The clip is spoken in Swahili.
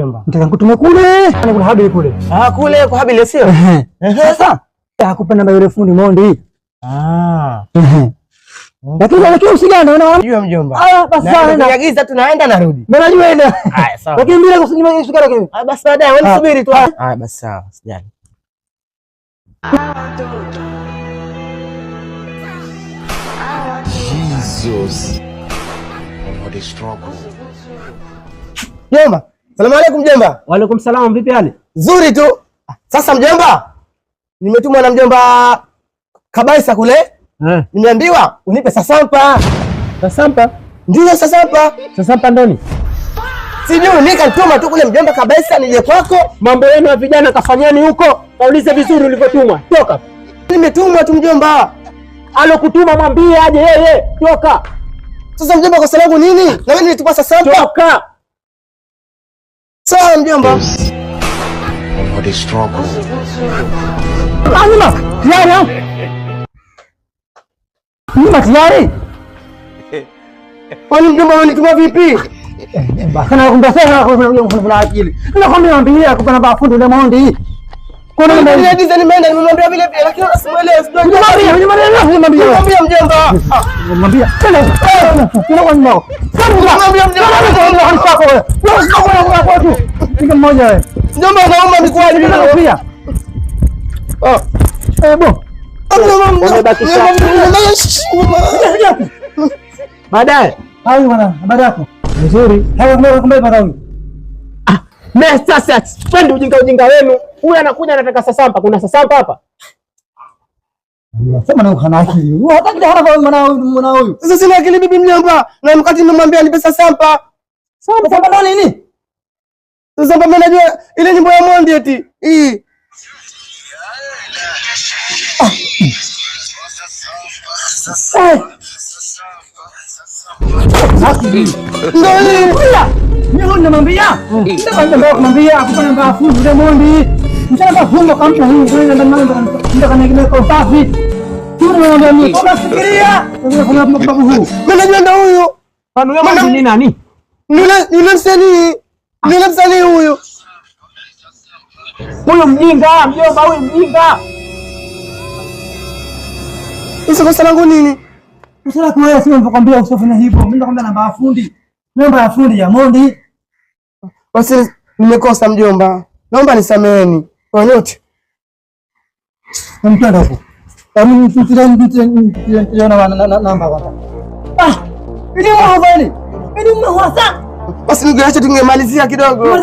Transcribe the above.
mjomba. Nataka nikutume kule. Kuna Habili kule. Kule kwa Habili sio? Sasa akupa namba yule fundi Mondi. Lakini usigane unajua mjomba. Basi sawa. Niagiza tunaenda narudi. Najua enda. Haya sawa. Lakini bila kusigana lakini. Basi baadaye wewe subiri tu. Haya basi sawa. Sijali. Jesus. What a struggle. Mjomba. Salamu alaykum mjomba. Wa alaykum salaam, vipi hali? Nzuri tu. Sasa mjomba, nimetumwa na mjomba Kabaisa kule. Nimeambiwa unipe sasampa. Sasampa? Ndio sasampa. Sasampa ndoni? Sijui nikatuma tu kule mjomba Kabaisa nije kwako. Mambo yenu ya vijana kafanyani huko. Kaulize vizuri ulivyotumwa. Toka. Nimetumwa tu mjomba. Alokutuma mwambie aje yeye. Toka. Sasa mjomba kwa sababu nini? Na wewe nilitupa sasampa. Toka. Sawa mjomba. What a struggle. Anima, tayari. Nima tayari. Kwani mjomba unanituma vipi? Basi na kumbasana kuna akili. Nakwambia mwambie akupa namba fundi yule Mondi. Kuna niagiza nimeenda nimemwambia vile vile lakini asimuelewe sio. Mwambie mjomba. Mwambie. Kila kwa nao. Mwambie mjomba. Piga mmoja wewe. Mjomba naomba nikuaje pia. Bo. Baadaye. Hayo bwana, habari yako? Nzuri. Hayo kumbe bwana huyu. Mimi sasa sipendi ujinga wenu. Huyu anakuja anataka sasampa. Kuna sasampa hapa? Sema na hana akili. Wewe hataki hana mwana huyu. Sasa sina akili bibi mjomba. Na mkati nimemwambia nipe sasampa. Sasampa ndo nini? Sasampa mimi najua ile nyimbo ya Mondi eti. Hii. Ndio namwambia. Ndio kumwambia akupa namba fundi yule Mondi. Mchana funga kampa hii ndio ndio kanigile kwa safi. Tunamwambia mimi kama fikiria. Ndio kuna mbabu huu. Mimi najua ndio huyo. Kwani huyo Mondi ni nani? Yule msanii. Yule msanii huyo. Huyo mjinga, mjomba huyo mjinga. Sasa kosa langu nini? Sasa kwa wewe sio nikwambia usifanye hivyo. Mimi nakwambia namba ya fundi. Namba ya fundi ya Mondi. Basi nimekosa mjomba. Naomba nisameheni. Kwa nyote. Mtenda huko. Mimi tutaona namba hapa. Ili mwavani. Ili mwasa. Basi ningeacha tungemalizia kidogo.